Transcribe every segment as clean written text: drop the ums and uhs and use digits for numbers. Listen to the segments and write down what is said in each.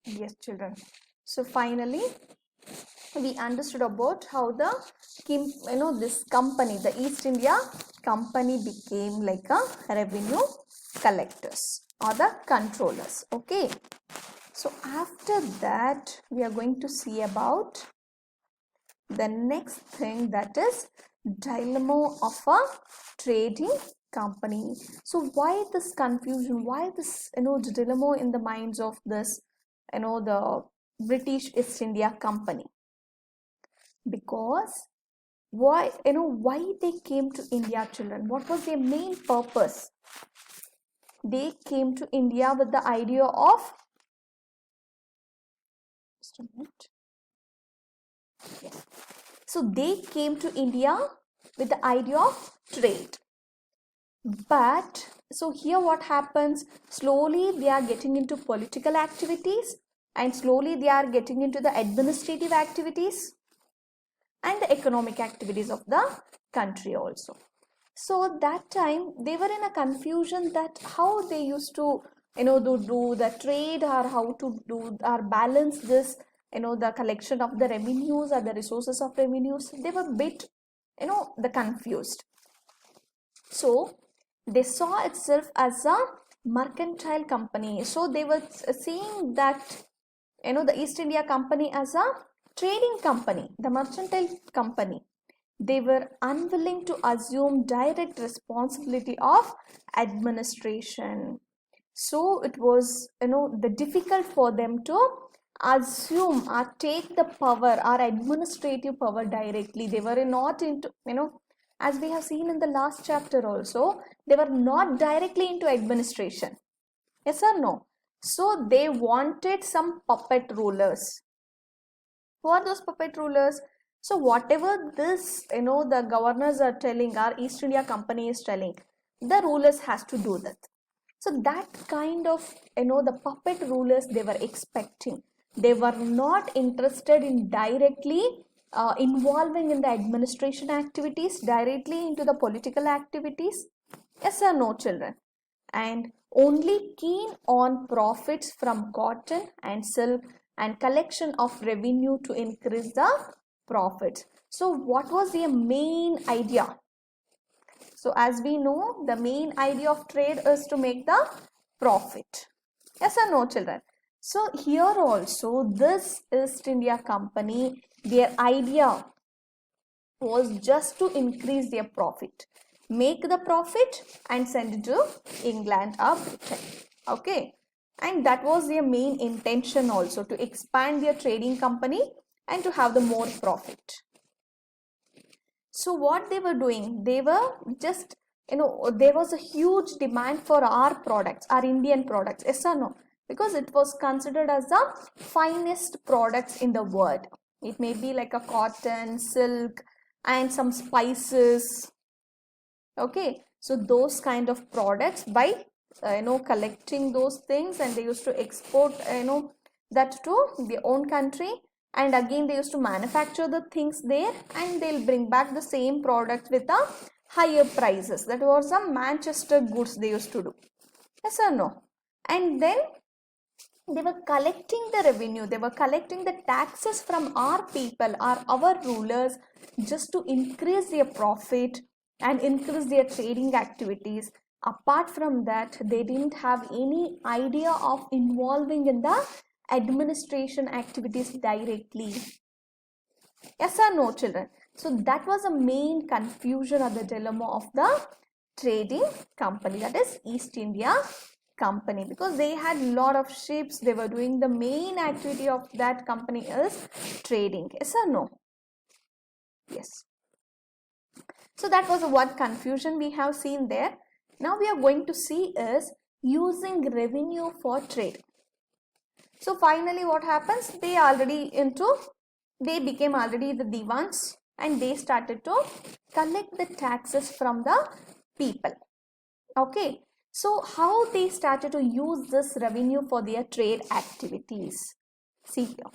Yes, children. So finally, we understood about how the this company, the East India Company, became like a revenue collectors or the controllers. Okay. So after that, we are going to see about the next thing, that is dilemma of a trading company. So why this confusion? Why this dilemma in the minds of this the British East India Company? Because why they came to India, children? What was their main purpose? They came to India with the idea of, just a minute. Yes. So they came to India with the idea of trade. But so here what happens? Slowly they are getting into political activities, and slowly they are getting into the administrative activities and the economic activities of the country also. So that time they were in a confusion that how they used to do the trade, or how to do or balance this the collection of the revenues or the resources of revenues. They were bit the confused. So they saw itself as a mercantile company. So they were seeing that the East India Company as a trading company, the mercantile company. They were unwilling to assume direct responsibility of administration. So it was the difficult for them to assume or take the power or administrative power directly. They were not into as we have seen in the last chapter also, they were not directly into administration. Yes or no? So they wanted some puppet rulers. Who are those puppet rulers? So whatever this the governors are telling, our East India Company is telling, the rulers has to do that. So that kind of the puppet rulers they were expecting. They were not interested in directly involving in the administration activities, directly into the political activities. Yes or no, children? And only keen on profits from cotton and silk and collection of revenue to increase the profits. So what was their main idea? So as we know, the main idea of trade is to make the profit. Yes or no, children? So here also, this East India Company, their idea was just to increase their profit, make the profit and send it to England or Britain. Okay, and that was their main intention also, to expand their trading company and to have the more profit. So what they were doing, they were just there was a huge demand for our products, our Indian products. Yes or no? Because it was considered as the finest products in the world. It may be like a cotton, silk, and some spices. Okay, so those kind of products, by collecting those things, and they used to export that to their own country, and again they used to manufacture the things there, and they'll bring back the same products with a higher prices. That was some Manchester goods they used to do. Yes or no? And then they were collecting the revenue, they were collecting the taxes from our people, our rulers, just to increase their profit and increase their trading activities. Apart from that, they didn't have any idea of involving in the administration activities directly. Yes or no, children? So that was a main confusion or the dilemma of the trading company, that is East India Company, because they had a lot of ships. They were doing, the main activity of that company is trading. Yes or no? Yes. So that was one confusion we have seen there. Now we are going to see is using revenue for trade. So finally what happens? They became already the divans, and they started to collect the taxes from the people. Okay. So how they started to use this revenue for their trade activities? See here.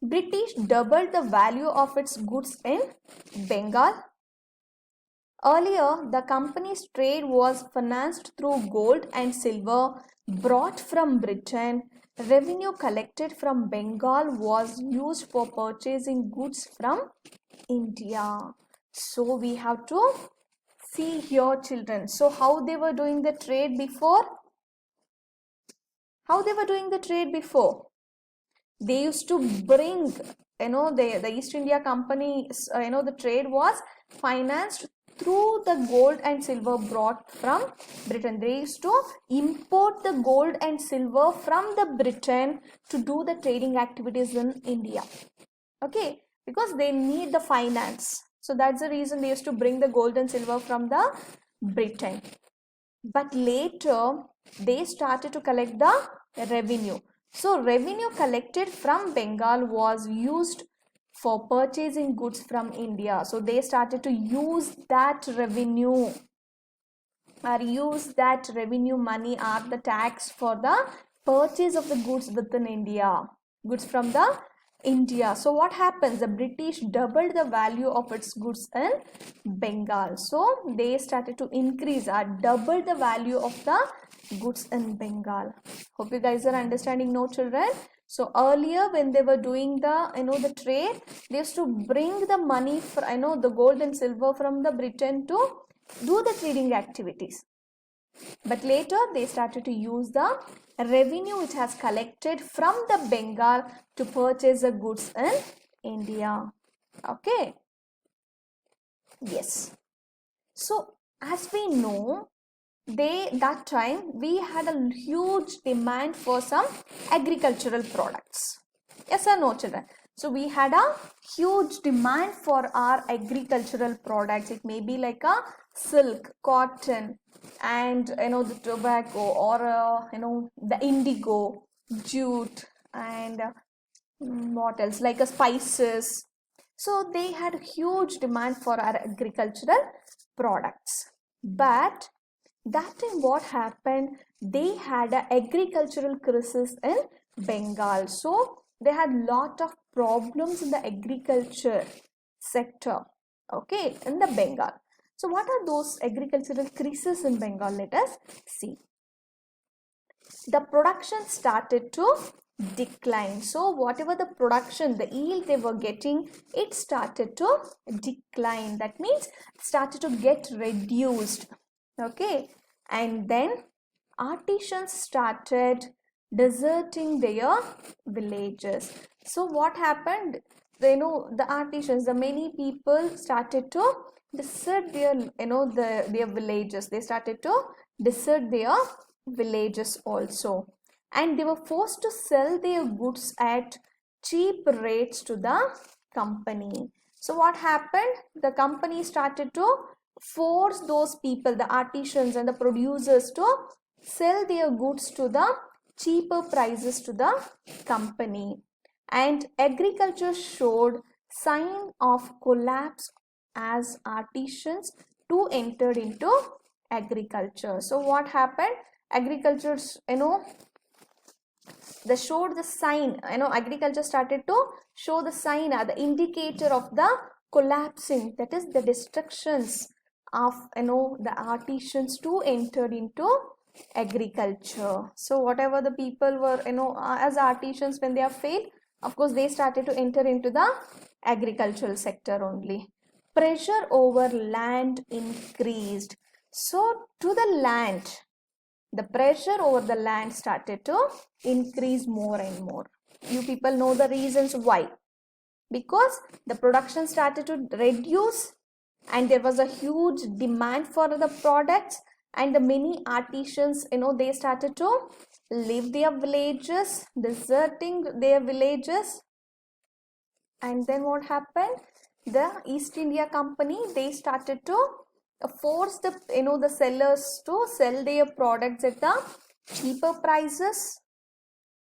British doubled the value of its goods in Bengal. Earlier, the company's trade was financed through gold and silver brought from Britain, revenue collected from Bengal was used for purchasing goods from India. So we have to see here, children. So how they were doing the trade before? How they were doing the trade before? They used to bring, the East India Company, the trade was financed through the gold and silver brought from Britain. They used to import the gold and silver from the Britain to do the trading activities in India. Okay, because they need the finance. So that's the reason they used to bring the gold and silver from the Britain. But later they started to collect the revenue. So revenue collected from Bengal was used for purchasing goods from India. So they started to use that revenue money or the tax for the purchase of the goods within India, goods from the India. So what happens? The British doubled the value of its goods in Bengal. So they started to increase or double the value of the goods in Bengal. Hope you guys are understanding, no children? So earlier when they were doing the trade, they used to bring the money for the gold and silver from the Britain to do the trading activities. But later they started to use the revenue which has collected from the Bengal to purchase the goods in India. Okay. Yes. So as we know, that time we had a huge demand for some agricultural products. Yes or no, children? So we had a huge demand for our agricultural products. It may be like a silk, cotton, and the tobacco, or the indigo, jute, and what else, like a spices. So they had huge demand for our agricultural products. But that time what happened, they had an agricultural crisis in Bengal. So they had lot of problems in the agriculture sector, okay, in the Bengal. So what are those agricultural crises in Bengal? Let us see. The production started to decline. So whatever the production, the yield they were getting, it started to decline. That means it started to get reduced. Okay, and then artisans started deserting their villages. So what happened? The artisans, the many people started to desert their their villages. They started to desert their villages also, and they were forced to sell their goods at cheap rates to the company. So what happened? The company started to force those people, the artisans and the producers, to sell their goods to the cheaper prices to the company. And agriculture showed sign of collapse as artisans too entered into agriculture. So what happened? Agriculture, they showed the sign, agriculture started to show the sign or the indicator of the collapsing, that is the destructions of the artisans too entered into agriculture. So whatever the people were as artisans, when they are failed, of course they started to enter into the agricultural sector only. Pressure over land increased. So to the land, the pressure over the land started to increase more and more. You people know the reasons why. Because the production started to reduce and there was a huge demand for the products, and the many artisans, they started to leave their villages, deserting their villages. And then what happened? The East India Company, they started to force the the sellers to sell their products at the cheaper prices.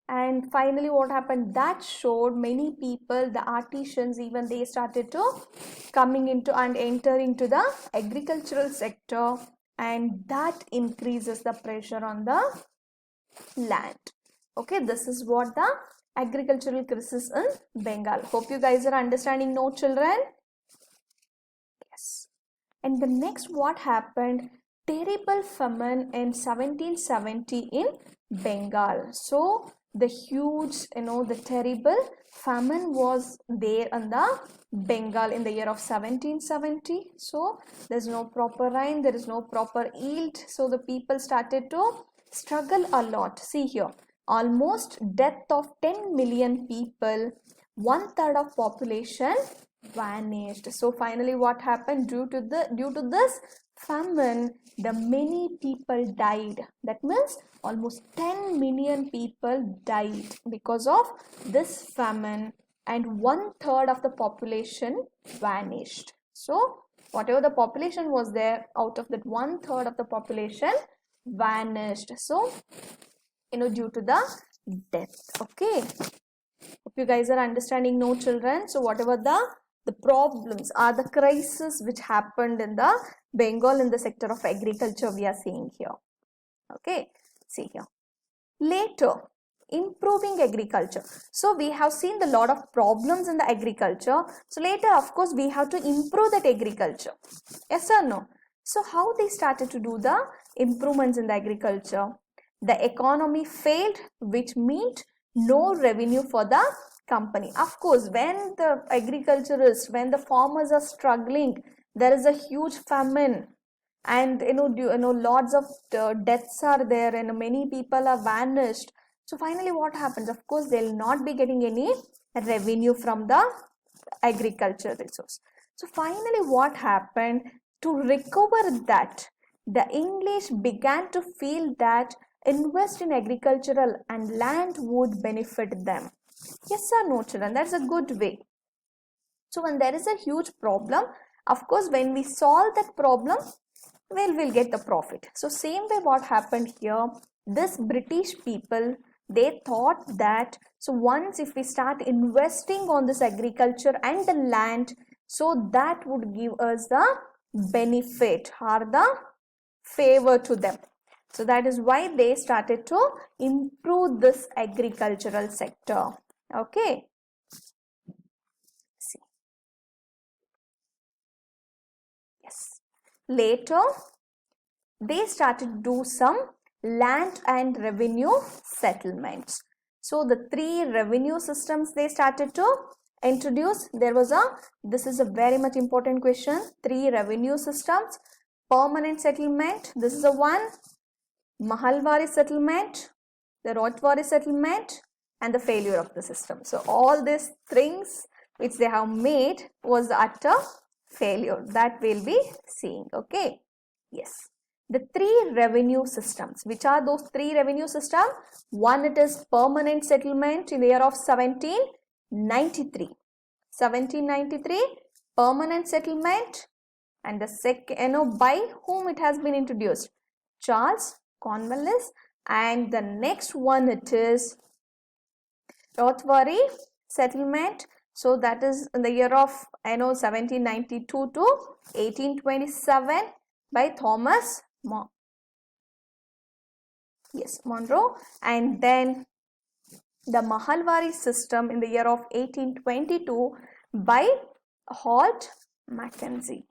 And finally what happened? That showed many people, the artisans, even they started to coming into and enter into the agricultural sector, and that increases the pressure on the land. Okay, this is what the agricultural crisis in Bengal. Hope you guys are understanding, no children? Yes. And the next what happened? Terrible famine in 1770 in Bengal. So the huge, the terrible famine was there in the Bengal in the year of 1770. So there's no proper rain, there is no proper yield, so the people started to struggle a lot. See here, almost death of 10 million people, 1/3 of population vanished. So finally what happened? Due to this famine, the many people died. That means almost 10 million people died because of this famine, and 1/3 of the population vanished. So whatever the population was there, out of that 1/3 of the population vanished. So due to the death. Okay, hope you guys are understanding, no children. So whatever the problems are, the crisis which happened in the Bengal in the sector of agriculture, we are seeing here. Okay, see here. Later, improving agriculture. So we have seen the lot of problems in the agriculture. So later, of course, we have to improve that agriculture. Yes or no? So how they started to do the improvements in the agriculture? The economy failed, which meant no revenue for the company. Of course, when the agriculturists, when the farmers are struggling, there is a huge famine, and lots of deaths are there, and many people are vanished. So finally what happens? Of course, they'll not be getting any revenue from the agriculture resource. So finally what happened? To recover that, the English began to feel that invest in agricultural and land would benefit them. Yes or no, children? That's a good way. So when there is a huge problem, of course, when we solve that problem, we'll get the profit. So same way what happened here, this British people, they thought that, so once if we start investing on this agriculture and the land, so that would give us the benefit or the favor to them. So that is why they started to improve this agricultural sector. Okay. See. Yes. Later, they started to do some land and revenue settlements. So the 3 revenue systems they started to introduce. This is a very much important question. 3 revenue systems. Permanent settlement, this is the one. Mahalwari settlement, the Rotwari settlement, and the failure of the system. So all these things which they have made was utter failure. That we'll be seeing. Okay. Yes. The 3 revenue systems. Which are those 3 revenue systems? One, it is permanent settlement in the year of 1793. 1793, permanent settlement. And the second, by whom it has been introduced? Charles Cornwallis. And the next one, it is Rotwari settlement. So that is in the year of 1792 to 1827 by Thomas Monroe. And then the Mahalwari system in the year of 1822 by Holt Mackenzie.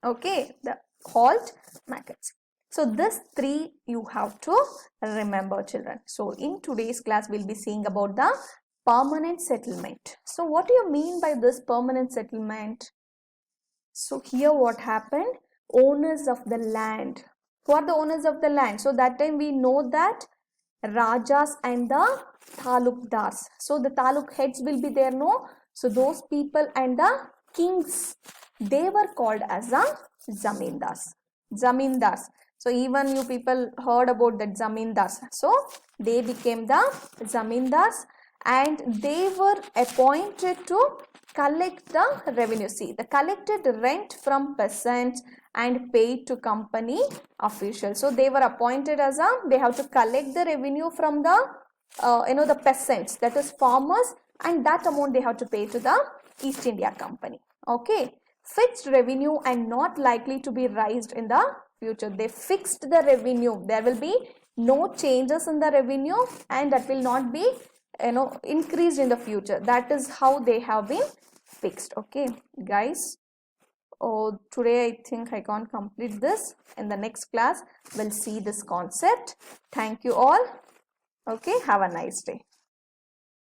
Okay, the Holt Mackenzie. So this 3 you have to remember, children. So in today's class we'll be seeing about the permanent settlement. So what do you mean by this permanent settlement? So here what happened? Owners of the land. Who are the owners of the land? So that time we know that Rajas and the Talukdars. So the Taluk heads will be there, no? So those people and the kings, they were called as the Zamindars. Zamindars. So even you people heard about that Zamindars. So they became the Zamindars, and they were appointed to collect the revenue. See, they collected rent from peasants and paid to company officials. So they were appointed as they have to collect the revenue from the the peasants, that is farmers, and that amount they have to pay to the East India Company. Okay, fixed revenue and not likely to be raised in the future. They fixed the revenue. There will be no changes in the revenue, and that will not be increased in the future. That is how they have been fixed. Okay, guys. Oh, today I think I can't complete this. In the next class, we'll see this concept. Thank you all. Okay, have a nice day.